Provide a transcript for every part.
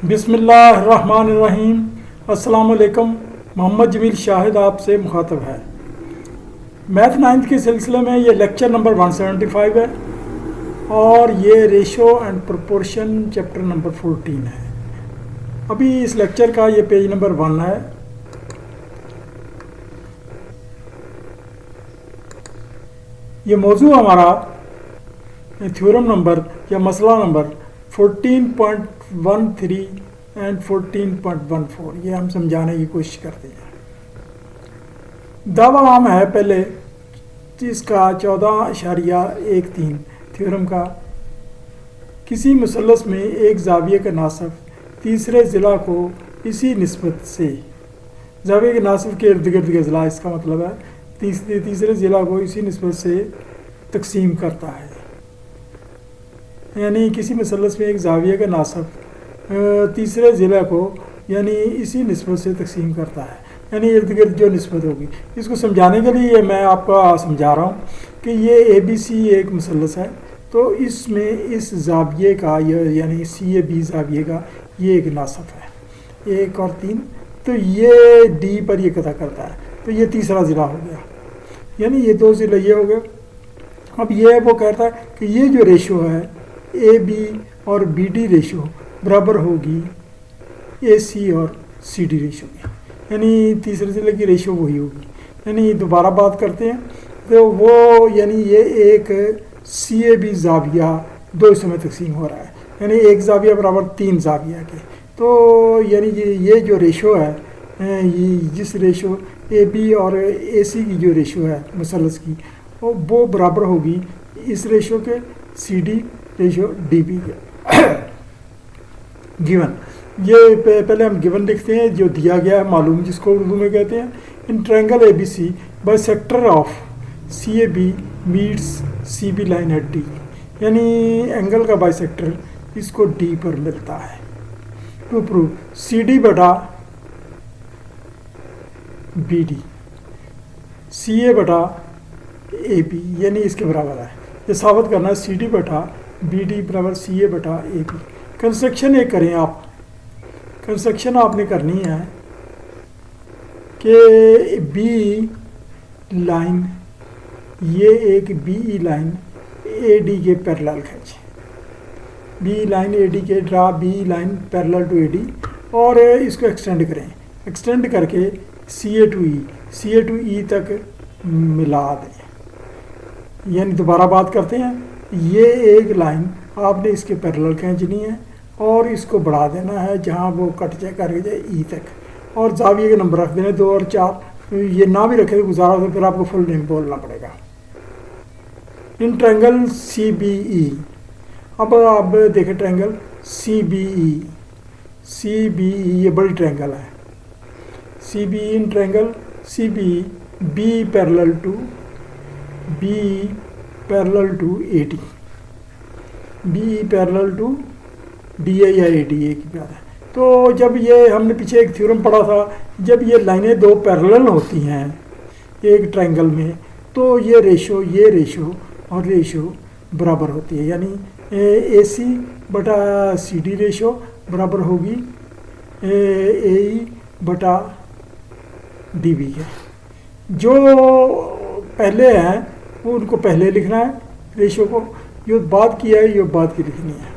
बिस्मिल्लाहिर्रहमानिर्रहीम। अस्सलाम वालेकुम। मोहम्मद जमील शाहिद आपसे मुखातब है। मैथ नाइन्थ के सिलसिले में ये लेक्चर नंबर 175 है और ये ratio and proportion chapter number 14 है। अभी इस लेक्चर का ये पेज नंबर 1 है। ये मौजू हमारा थ्योरम नंबर या मसला नंबर 14.13 एंड 14.14 ये हम समझाने की कोशिश करते हैं। दावा आम है पहले इसका 14.13 थ्योरम का, किसी मुसल्लस में एक जाविये का नासिब तीसरे ज़िला को इसी निस्बत से, जाविये के नासिब के इर्द गिर्द के ज़िला, इसका मतलब है तीसरे ज़िला को इसी निस्बत से तकसीम करता है। यानी किसी मुसल्लस में एक जाविये का नासिब तीसरे ज़िला को यानी इसी निस्बत से तकसीम करता है, यानी इर्द गिर्द जो निस्बत होगी। इसको समझाने के लिए मैं आपको समझा रहा हूँ कि ये ABC एक मुसल्लस है, तो इसमें इस जाविये का यानी CAB जाविये का ये एक नासिब है 1 और 3, तो ये D पर ये कता करता है, तो ये तीसरा ज़िला हो गया, यानी ये 2 ज़िला ये हो गया। अब ये वो कहता है कि ये जो रेशो है AB और BD रेशो बराबर होगी AC और CD रेशो की, यानी तीसरे ज़िले की रेशो वही होगी। यानी दोबारा बात करते हैं तो वो यानी ये एक CAB जाविया 2 हिस्सों में तकसीम हो रहा है, यानी एक जाविया बराबर 3 जाविया के। तो यानी ये जो रेशो है, जिस रेशो AB और AC की जो रेशो है मुसल्लस की, वो बराबर होगी इस रेशो के CD रेशो DB के। गिवन, ये पहले हम गिवन लिखते हैं जो दिया गया है मालूम, जिसको उर्दू में कहते हैं in triangle ABC by sector of CAB meets CB line at D, यानी एंगल का बाइसेक्टर इसको D पर मिलता है। टू प्रूव CD बटा BD CA बटा AB यानी इसके बराबर है। ये साबित करना है CD बटा BD बराबर CA बटा AB। कंस्ट्रक्शन एक करें आप, कंस्ट्रक्शन आपने करनी है कि B लाइन, ये एक BE लाइन AD के पैरेलल खींचे, B लाइन AD के draw BE line parallel to AD और इसको एक्सटेंड करें, एक्सटेंड करके CA टू E तक मिला दें। यानी दोबारा बात करते हैं, ये एक लाइन आपने इसके पैरेलल खींचनी है और इसको बढ़ा देना है जहाँ वो कट जाए करके जाए E तक, और जाविये के नंबर रख देने 2 और 4। ये ना भी रखे तो गुजारा, तो फिर आपको फुल नेम बोलना पड़ेगा। इन ट्रायंगल CBE, अब आप देखें ट्रायंगल CBE ये बड़ी ट्रायंगल है। CBE in triangle CBE B parallel to AD, BE parallel to DA या AD एक ही बात है। तो जब ये हमने पीछे एक थ्योरम पढ़ा था, जब ये लाइनें 2 पैरेलल होती हैं एक ट्रायंगल में, तो ये रेशो और रेशो बराबर होती है, यानी AC बटा CD रेशो बराबर होगी AE बटा DB के। जो पहले हैं वो उनको पहले लिखना है रेशो को, जो बात की है ये बात की लिखनी है,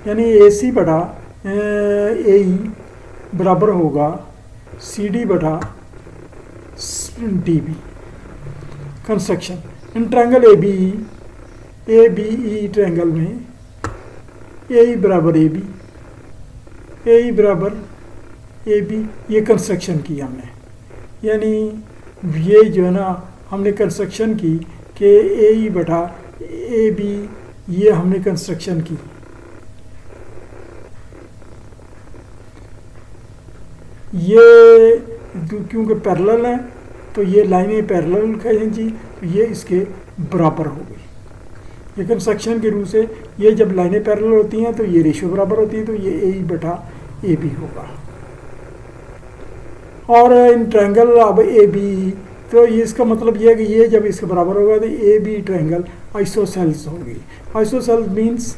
यानी AC बटा AE बराबर होगा CD बटा DB। Construction in triangle ABE triangle में AE बराबर AB, ये कंस्ट्रक्शन की हमने, यानी ये जो है ना हमने कंस्ट्रक्शन की कि AE बटा AB, ये हमने कंस्ट्रक्शन की। ये क्योंकि पैरेलल है तो ये लाइनें पैरेलल खींची, तो ये इसके बराबर हो गई। ये कंस्ट्रक्शन के रूप से ये जब लाइनें पैरेलल होती हैं तो ये रेशो बराबर होती है, तो ये AE बटा AB होगा। और इन ट्रायंगल अब ABE, तो ये इसका मतलब ये है कि ये जब इसके बराबर होगा तो AB ट्रायंगल आइसोसेल्स होगी। आइसोसेल्स मीन्स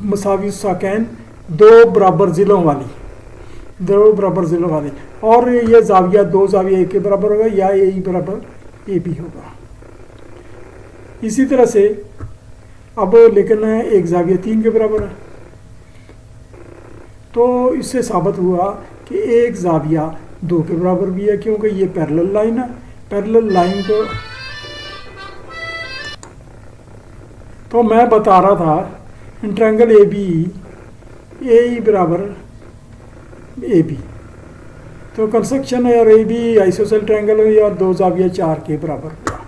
मसावी साकैन दो बराबर ज़िलों वाली, दो बराबर ज़िलों वाली, और ये जाविया दो जाविया ए के बराबर होगा या ए बराबर ए बी होगा। इसी तरह से अब लेकिन एक जाविया 3 के बराबर है, तो इससे साबित हुआ कि एक जाविया 2 के बराबर भी है, क्योंकि ये पैरेलल लाइन है। पैरेलल लाइन को तो मैं बता रहा था इन ट्रायंगल ए बी ए बराबर ए बी, तो कंस्ट्रक्शन है और ए बी आइसोसेल ट्रायंगल हुई और 2 जाविया 4 के बराबर हुआ,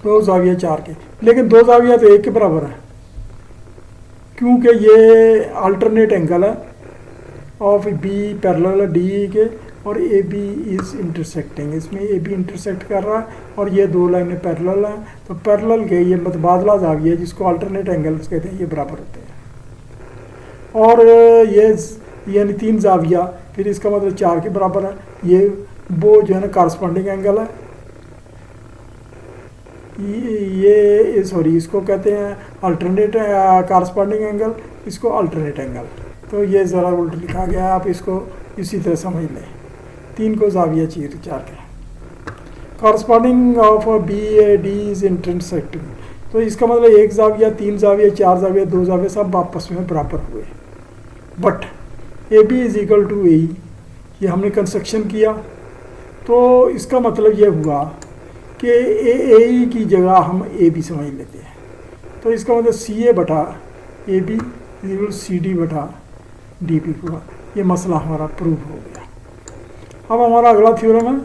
2 जाविया 4 के, लेकिन 2 जाविया तो 1 के बराबर है, क्योंकि ये अल्टरनेट एंगल है ऑफ बी पैरेलल डी के, और ए बी इज़ इंटरसेक्टिंग, इसमें ए बी इंटरसेक्ट कर रहा है और ये दो लाइनें पैरेलल हैं, तो पैरेलल के ये मुतबादला जाविया जिसको अल्टरनेट एंगल्स कहते हैं ये बराबर होते हैं। और ये यानी 3 जाविया फिर इसका मतलब 4 के बराबर है, ये वो जो है ना कॉरस्पॉन्डिंग एंगल है, ये सॉरी इसको कहते हैं अल्टरनेट कॉरस्पॉन्डिंग एंगल, इसको अल्टरनेट एंगल, तो ये ज़रा उल्ट लिखा गया है, आप इसको इसी तरह समझ लें। 3 को जाविया 4 के, corresponding of B A D is intersecting, तो इसका मतलब 1 जाविया 3 जाविया 4 जाविया 2 जाविया सब आपस में बराबर हुए, but A B is equal to A, ये हमने कंस्ट्रक्शन किया, तो इसका मतलब ये हुआ कि ए की जगह हम ए बी समझ लेते हैं, तो इसका मतलब सी ए बटा A B equal C D बटा डी बी हुआ। ये मसला हमारा प्रूव हो गया। अब हमारा अगला थ्योरम है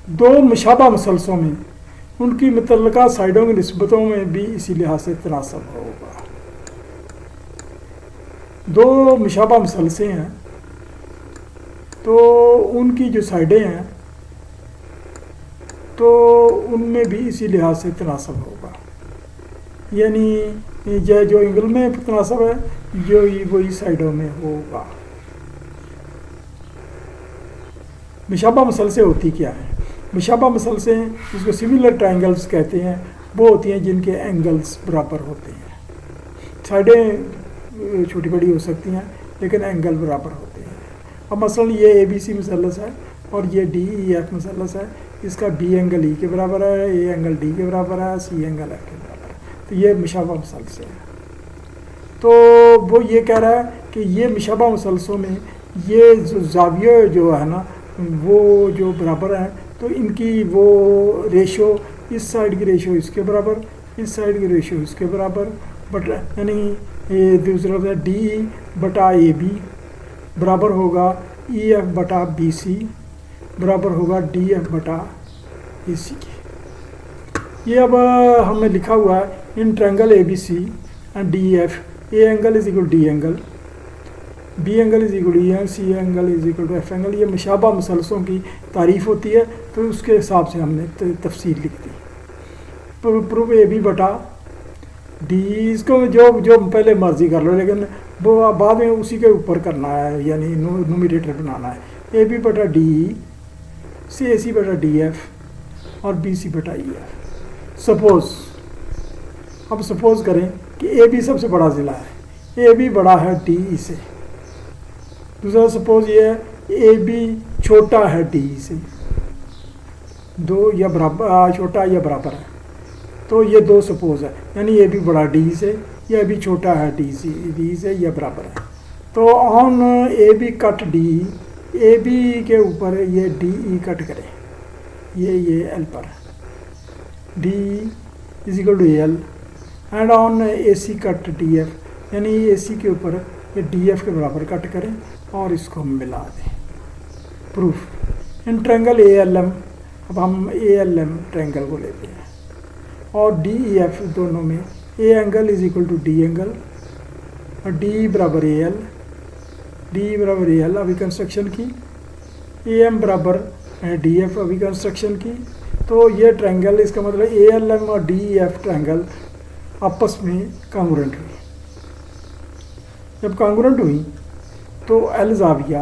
दो मुशाबा मसलसों में उनकी मुतल्लिका साइडों की निस्बतों में भी इसी लिहाज से तनासब होगा। दो मुशाबा मसलसे हैं तो उनकी जो साइडें हैं तो उनमें भी इसी लिहाज से तनासब होगा, यानी जो एंगल में तनासब है जो वही साइडों में होगा। मुशाबा मसलसे होती क्या है? मुशाबा मसलसे जिसको सिमिलर ट्रायंगल्स कहते हैं वो होती हैं जिनके एंगल्स बराबर होते हैं, साइडें छोटी बड़ी हो सकती हैं लेकिन एंगल बराबर होते हैं। अब मसलन ये ए बी सी मसलस है और ये डी ई एफ मसलस है, इसका बी एंगल ई के बराबर है, ए एंगल डी के बराबर है, सी एंगल एफ के बराबर है, तो ये मुशाबा मसलसे है। तो वो ये कह रहा है कि ये मुशाबा मसलसों में ये जो जाविये जो है ना वो जो बराबर हैं तो इनकी वो रेशो, इस साइड की रेशो इसके बराबर, इस साइड की रेशो इसके बराबर, बट यानी दूसरा डी बटा ए बी बराबर होगा ई एफ बटा बी सी बराबर होगा डी एफ बटा ए सी के। ये अब हमने लिखा हुआ है in triangle A B C and D F, A angle is equal D angle, B angle is equal to C angle is equal to F angle. ये मुशाबा मसलसों की तारीफ़ होती है तो उसके हिसाब से हमने तफसीर लिख दी। प्रूफ ए बी बटा डी, इसको जो पहले मर्जी कर लो लेकिन वो बाद में उसी के ऊपर करना है, यानी न्यूमरेटर बनाना है। ए बी बटा डी सी ए सी बटा डी एफ और बी सी बटा ई एफ। सपोज़ अब सपोज़ करें कि ए बी सबसे बड़ा ज़िला है, ए बी बड़ा है डी ई से। दूसरा सपोज ये है ए बी छोटा है डी से, दो या बराबर, छोटा या बराबर है, तो ये दो सपोज है, यानी ए बी बड़ा डी से या बी छोटा है डी से या बराबर है। तो on A B cut D, A B के ऊपर ये डी ई कट करें, ये एल पर D is equal to L, and on A C cut D F, यानी ए सी के ऊपर ये डी एफ के बराबर कट करें और इसको हम मिला दें। Proof in triangle A L M, अब हम ए एल एम ट्रायंगल को लेते हैं और डी ई एफ दोनों में A angle is equal to D angle और डी बराबर ए एल, डी बराबर ए एल अभी कंस्ट्रक्शन की, ए एम बराबर डी एफ अभी कंस्ट्रक्शन की। तो ये ट्रायंगल, इसका मतलब ए एल एम और डी ई एफ ट्रायंगल आपस में कांग्रुएंट हुई। जब कांग्रुएंट हुई तो एल जाविया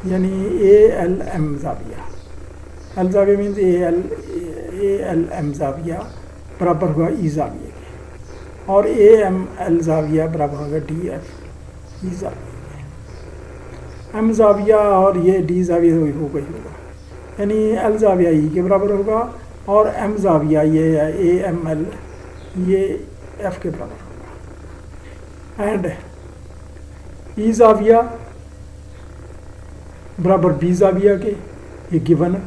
यानी ALM जाविया, एल जाविया मीन्स ALM जाविया बराबर हुआ ई जाविया के, और AML जाविया बराबर होगा DF ई जाविया के। एम जाविया और ये डी जाविया हो गई होगा, यानी एल जाविया ई के बराबर होगा और एम जाविया ये AML ये F के बराबर होगा। एंड ई जाविया बराबर बी जाविया के, ये गिवन है,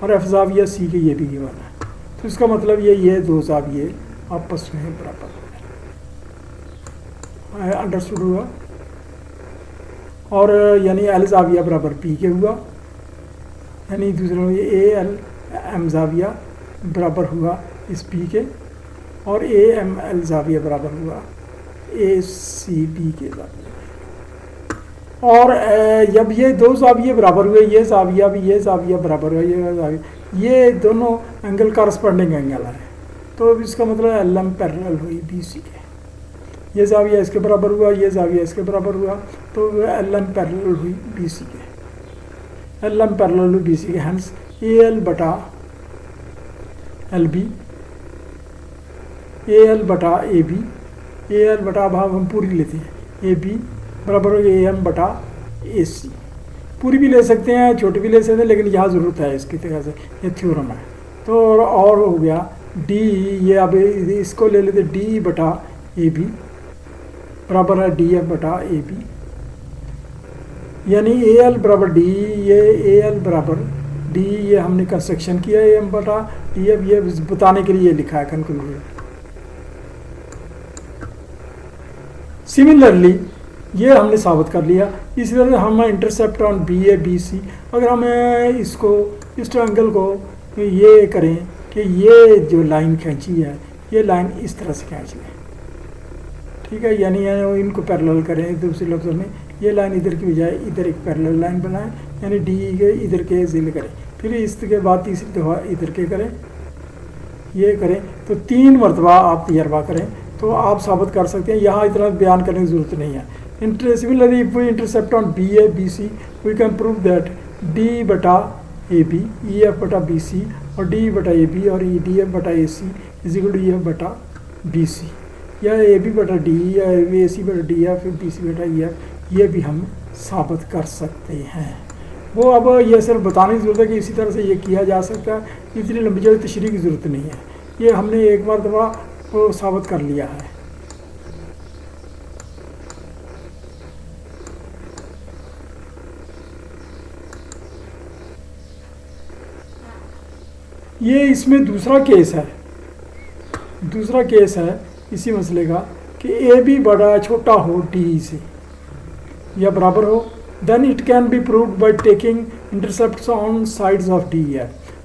और एफ जाविया सी के, ये भी गिवन है। तो इसका मतलब ये दो जाविये आपस में बराबर हो गए। अंडरस्टूड हुआ? और यानी एल जाविया बराबर पी के हुआ, यानी दूसरे में ALM जाविया बराबर हुआ इस पी के, और AML जाविया बराबर हुआ ACB के जाविया। और जब ये दो जाविये बराबर हुए, ये जाविया भी ये जाविया बराबर हुआ, ये जाविया, ये दोनों एंगल कॉरस्पॉन्डिंग एंगल है, तो इसका मतलब LM पैरेलल हुई BC के। ये जाविया इसके बराबर हुआ, ये जाविया इसके बराबर हुआ, तो LM पैरेलल हुई BC के। LM पैरेलल हुई BC के, हेंस AL बटा LB, AL बटा AB, AL बटा भाग हम पूरी लेते हैं AB बराबर हो AM बटा AC। पूरी भी ले सकते हैं, छोटी भी ले सकते हैं, लेकिन यहाँ ज़रूरत है इसकी तरह से, ये थ्योरम है। तो और हो गया D, ये अब इसको ले लेते D बटा AB बराबर है DF बटा AB, यानी AL बराबर D, ये AL बराबर D, ये हमने कंस्ट्रक्शन किया है AM बटा DF, ये बताने के लिए लिखा है कंक्लूजन। सिमिलरली ये हमने साबित कर लिया। इसी तरह हम इंटरसेप्ट ऑन BABC, अगर हम इसको इस ट्रायंगल को ये करें कि ये जो लाइन खींची है, ये लाइन इस तरह से खींच लें, ठीक है, यानी इनको पैरेलल करें। दूसरे लफ्ज़ों में ये लाइन इधर की बजाय इधर एक पैरेलल लाइन बनाएं, यानी D के इधर के जिल करें, फिर इसके बाद तीसरी दफ़ा इधर के करें, ये करें, तो 3 मरतबा आप तजर्बा करें तो आप साबित कर सकते हैं। यहाँ इतना बयान करने की ज़रूरत नहीं है। Similarly, if we intercept on BABC, we can prove that D बटा AB, EF बटा BC और D बटा AB और DF बटा AC is equal to EF बटा BC, या AB बटा D या AC बटा DF BC बटा EF, ये भी हम साबित कर सकते हैं। वो अब ये सिर्फ बताने की ज़रूरत है कि इसी तरह से ये किया जा सकता है, इतनी लंबी जल्दी तशरीह की ज़रूरत नहीं है, ये हमने एक बार दफ़ा वो साबित कर लिया है। ये इसमें दूसरा केस है इसी मसले का कि AB बड़ा छोटा हो D से या बराबर हो, then it can be proved by taking intercepts on sides of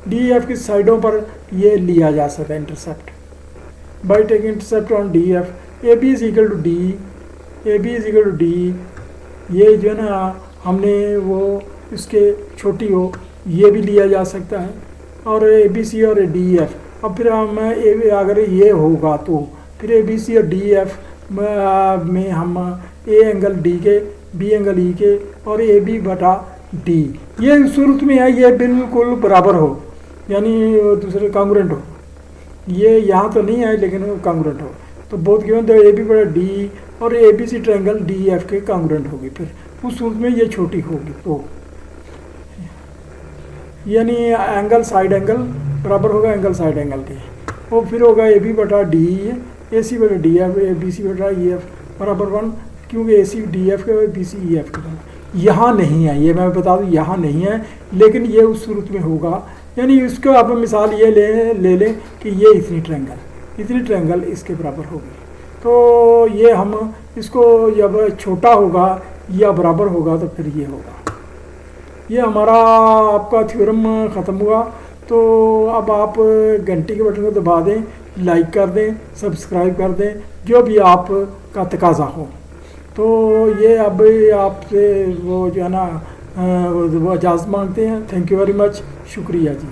DF की साइडों पर ये लिया जा सकता है intercept, by taking intercept on DF। AB is equal to D, ये जो है ना हमने वो इसके छोटी हो, ये भी लिया जा सकता है, और ABC और DF। अब फिर हम अगर ये होगा तो फिर ABC और DF में हम A एंगल D के, B एंगल E के और AB बटा D, ये सूरत में है ये बिल्कुल बराबर हो, यानी दूसरे कांग्रुएंट हो। ये यहाँ तो नहीं है लेकिन वो कांग्रुएंट हो, तो बोथ गिवन तो AB बटा D और ABC ट्रायंगल DF के कांग्रुएंट होगी, फिर उस सूरत में ये छोटी होगी। तो यानी एंगल साइड एंगल बराबर होगा एंगल साइड एंगल के, वो फिर होगा AB बटा D, AC बटा DF, BC बटा EF बराबर 1, क्योंकि AC DF के BC EF के। यहाँ नहीं है, ये मैं बता दूँ यहाँ नहीं है, लेकिन ये उस सूरत में होगा। यानी इसको आप मिसाल ये ले लें कि ये इतनी ट्रायंगल इसके बराबर होगी, तो ये हम इसको जब छोटा होगा या बराबर होगा तो फिर ये होगा। ये हमारा आपका थ्योरम ख़त्म हुआ। तो अब आप घंटी के बटन को दबा दें, लाइक कर दें, सब्सक्राइब कर दें, जो भी आपका तकाजा हो। तो ये अब आपसे वो जो है ना वो इजाज़त मांगते हैं। थैंक यू वेरी मच, शुक्रिया जी।